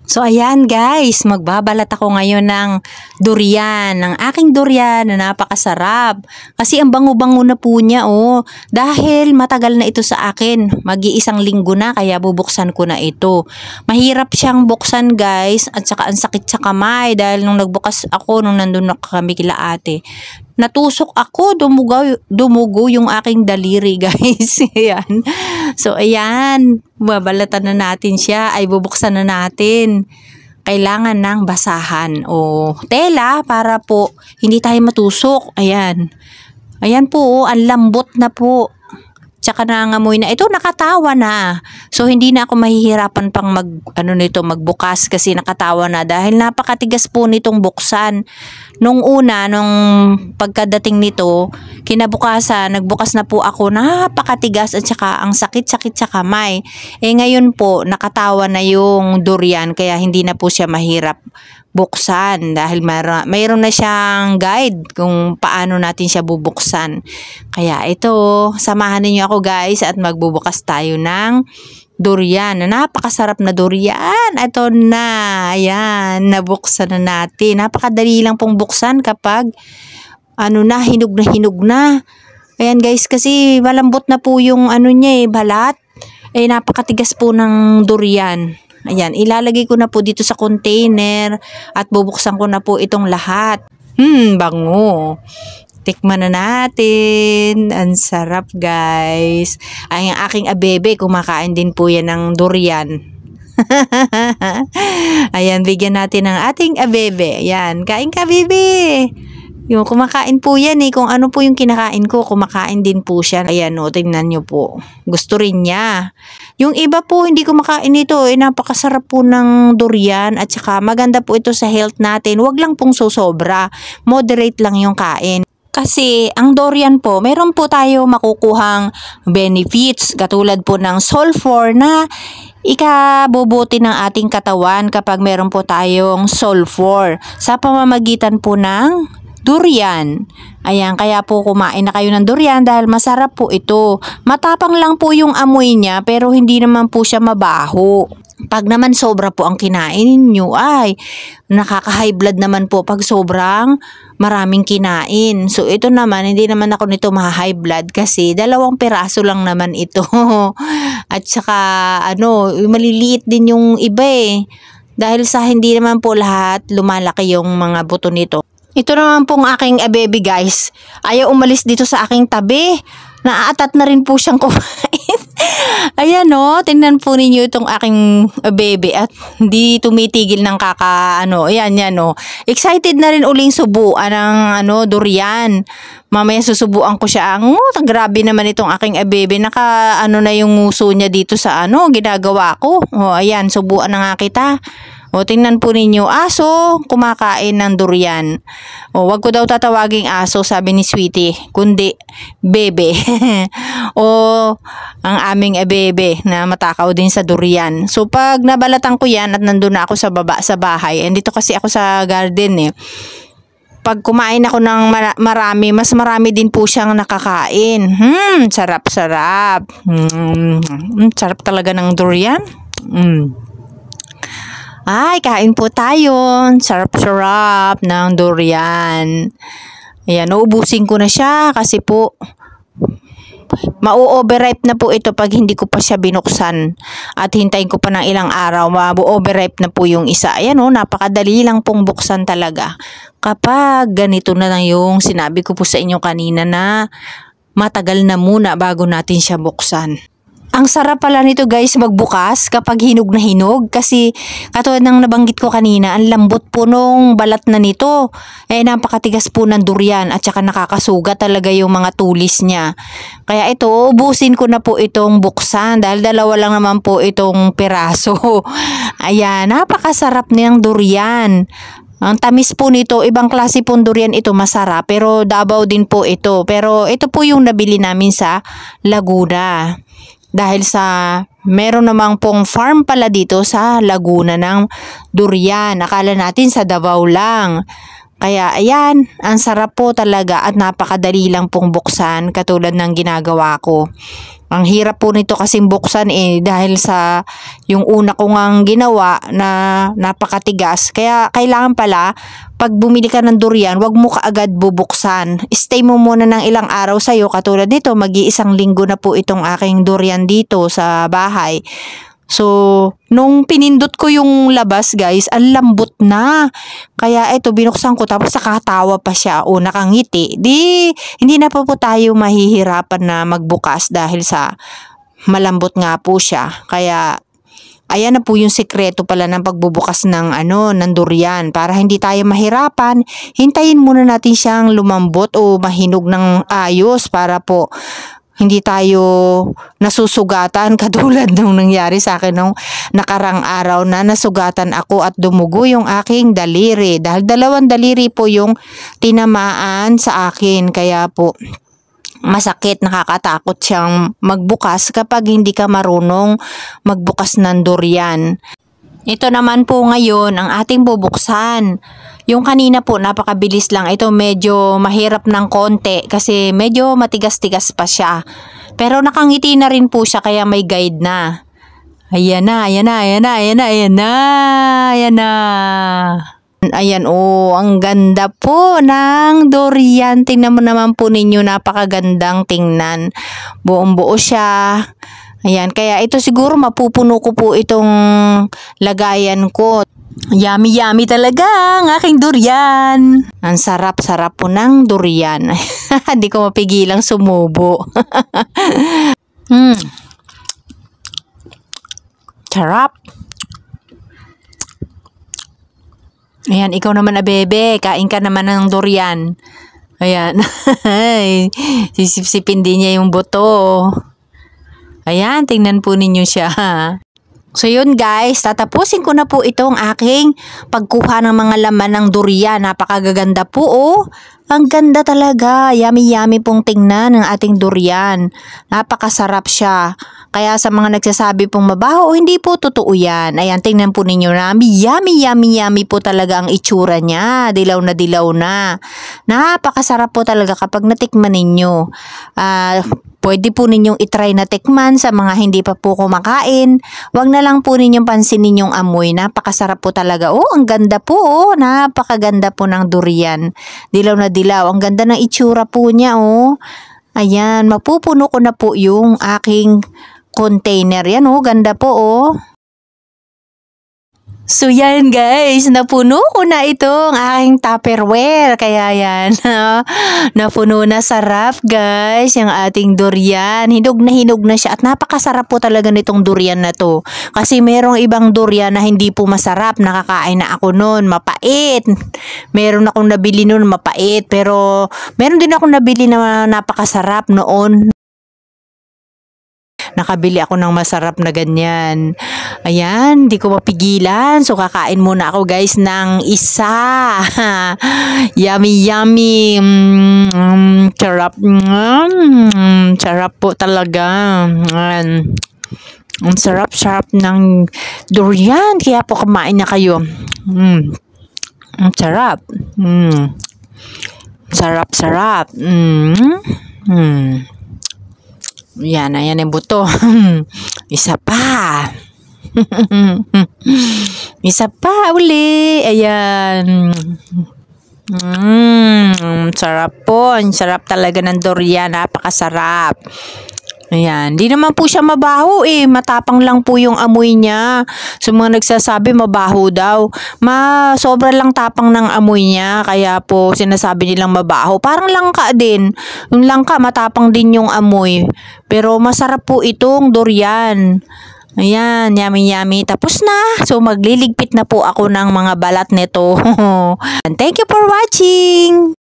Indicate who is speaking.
Speaker 1: So ayan guys, magbabalat ako ngayon ng durian, ng aking durian na napakasarap. Kasi ang bango-bango na po niya oh. Dahil matagal na ito sa akin, mag-iisang linggo na kaya bubuksan ko na ito. Mahirap siyang buksan guys at saka ang sakit sa kamay dahil nung nagbukas ako nung nandun na kami kila ate. Natusok ako, dumugo yung aking daliri guys. Ayan. So ayan, babalatan na natin siya, ay bubuksan na natin. Kailangan ng basahan o tela para po hindi tayo matusok. Ayan. Ayan po, ang lambot na po. Tsaka nangangamoy na. Ito nakatawa na. So hindi na ako mahihirapan pang magbukas kasi nakatawa na dahil napakatigas po nitong buksan. Nung pagkadating nito, kinabukasan, nagbukas na po ako, napakatigas at saka ang sakit-sakit sa kamay. Ngayon po, nakatawa na yung durian kaya hindi na po siya mahirap buksan dahil mayroon na siyang guide kung paano natin siya bubuksan. Kaya ito, samahan niyo ako guys at magbubukas tayo ng durian. Napakasarap na durian. Ito na. Ayan, nabuksan na natin. Napakadali lang pong buksan kapag hinog na hinog na. Ayan guys, kasi malambot na po yung niya balat. Napakatigas po ng durian. Ayan, ilalagay ko na po dito sa container at bubuksan ko na po itong lahat. Bango. Tikman na natin. Ang sarap guys. Ay, ang aking abebe, kumakain din po yan ng durian. Ayan, bigyan natin ng ating abebe. Ayan, kain ka bebe. Yung kumakain po yan kung ano po yung kinakain ko, kumakain din po siya. Ayan tingnan nyo po. Gusto rin niya. Yung iba po hindi kumakain nito, napakasarap po ng durian at saka maganda po ito sa health natin. Huwag lang pong sosobra. Moderate lang yung kain. Kasi ang durian po, meron po tayo makukuhang benefits katulad po ng sulfur na ikabubuti ng ating katawan kapag meron po tayong sulfur sa pamamagitan po ng durian. Ayan, kaya po kumain na kayo ng durian dahil masarap po ito. Matapang lang po yung amoy niya pero hindi naman po siya mabaho. Pag naman sobra po ang kinain ninyo ay nakaka-high blood naman po pag sobrang maraming kinain. So ito naman, hindi naman ako nito ma-high blood kasi 2 piraso lang naman ito. At saka maliliit din yung iba dahil sa hindi naman po lahat lumalaki yung mga buto nito. Ito naman pong aking abebe guys. Ayaw umalis dito sa aking tabi. Naaatat na rin po siyang kumain. Ayan tingnan po ninyo itong aking abebe at hindi tumitigil ng Ayan yan Excited na rin uling subuan ng durian. Mamaya susubuan ko siya. Grabe naman itong aking abebe. Naka na yung nguso niya dito sa ginagawa ko. Ayan, subuan na nga kita. Tingnan po ninyo, aso kumakain ng durian. Wag ko daw tatawaging aso, sabi ni Sweetie, kundi bebe. Ang aming bebe na matakaw din sa durian. So pag nabalatan ko yan at nandun na ako sa baba sa bahay, dito kasi ako sa garden pag kumain ako ng marami, mas marami din po siyang nakakain. Sarap-sarap. Sarap talaga ng durian. Ay, kain po tayo. Sarap-sarap ng durian. Ayan, uubusin ko na siya kasi po mau-overripe na po ito pag hindi ko pa siya binuksan at hintayin ko pa ng ilang araw, ma-overripe na po yung isa. Ayan napakadali lang pong buksan talaga kapag ganito na lang yung sinabi ko po sa inyo kanina na matagal na muna bago natin siya buksan. Ang sarap pala nito guys magbukas kapag hinog na hinog kasi katulad ng nabanggit ko kanina, ang lambot po nung balat na nito. Napakatigas po ng durian at saka nakakasugat talaga yung mga tulis niya. Kaya ito, ubusin ko na po itong buksan dahil 2 lang naman po itong piraso. Ayan, napakasarap niyang durian. Ang tamis po nito, ibang klase pong durian ito masarap pero Davao din po ito. Pero ito po yung nabili namin sa Laguna. Dahil sa meron namang pong farm pala dito sa Laguna ng durian. Akala natin sa Davao lang. Kaya ayan, ang sarap po talaga at napakadali lang pong buksan katulad ng ginagawa ko. Ang hirap po nito kasing buksan dahil sa yung una ko ngang ginawa na napakatigas. Kaya kailangan pala pag bumili ka ng durian, wag mo kaagad bubuksan. Stay mo muna ng ilang araw sa'yo. Katulad nito, mag-iisang linggo na po itong aking durian dito sa bahay. So, nung pinindot ko yung labas guys, ang lambot na. Kaya ito, binuksan ko tapos nakatawa pa siya o nakangiti. Hindi na po tayo mahihirapan na magbukas dahil sa malambot nga po siya. Kaya, ayan na po yung sikreto pala ng pagbubukas ng ng durian. Para hindi tayo mahirapan, hintayin muna natin siyang lumambot o mahinog ng ayos para po hindi tayo nasusugatan katulad nung nangyari sa akin nung nakarang araw na nasugatan ako at dumugo yung aking daliri. Dahil 2 daliri po yung tinamaan sa akin. Kaya po masakit, nakakatakot siyang magbukas kapag hindi ka marunong magbukas ng durian. Ito naman po ngayon ang ating bubuksan. Yung kanina po napakabilis lang. Ito medyo mahirap ng konti kasi medyo matigas-tigas pa siya. Pero nakangiti na rin po siya kaya may guide na. Ayan na, ayan na, ayan na, ayan na, ayan na, ayan na. Ayan ang ganda po ng durian. Tingnan mo naman po ninyo, napakagandang tingnan. Buong buo siya. Ayan, kaya ito siguro mapupuno ko po itong lagayan ko. Yummy yummy talaga ang aking durian. Ang sarap-sarap po ng durian. Hindi ko mapigilang sumubo. Sarap. Ayan, ikaw naman bebe, kain ka naman ng durian. Ayan. Sisip-sipin din niya yung buto. Ayan, tingnan po ninyo siya. So yun guys, tatapusin ko na po itong aking pagkuha ng mga laman ng durian. Napakaganda po Ang ganda talaga. Yummy yummy pong tingnan ng ating durian. Napakasarap siya. Kaya sa mga nagsasabi pong mabaho, hindi po totoo yan. Ayan, tingnan po ninyo na. Yummy yummy yummy po talaga ang itsura niya. Dilaw na dilaw na. Napakasarap po talaga kapag natikman ninyo. Pwede po ninyong itry na tikman sa mga hindi pa po kumakain. Huwag na lang po ninyong pansinin yung amoy. Napakasarap po talaga. Ang ganda po. Napakaganda po ng durian. Dilaw na dilaw. Ang ganda ng itsura po niya Ayan, mapupuno ko na po yung aking container. Yan ganda po So yan guys, napuno ko na itong aking Tupperware. Kaya yan, napuno na, sarap guys yung ating durian. Hinog na siya at napakasarap po talaga nitong durian na to. Kasi merong ibang durian na hindi po masarap. Nakakain na ako noon, mapait. Meron akong nabili noon, mapait. Pero meron din akong nabili na napakasarap noon. Nakabili ako ng masarap na ganyan. Ayan, di ko mapigilan. So, kakain muna ako guys ng isa. Yummy, yummy. Sarap. Sarap po talaga. Ang sarap-sarap ng durian. Kaya po kumain na kayo. Ang sarap. Sarap-sarap. Yan, ayan yung buto. Isa pa. Isa pa uli. Ayan. Sarap po. Ang sarap talaga ng durian. Napakasarap. Ayan. Di naman po siya mabaho Matapang lang po yung amoy niya. So mga nagsasabi mabaho daw. Sobra lang tapang ng amoy niya. Kaya po sinasabi nilang mabaho. Parang langka din. Yung langka matapang din yung amoy. Pero masarap po itong durian. Ayan, yummy yummy. Tapos na. So magliligpit na po ako ng mga balat nito. And thank you for watching.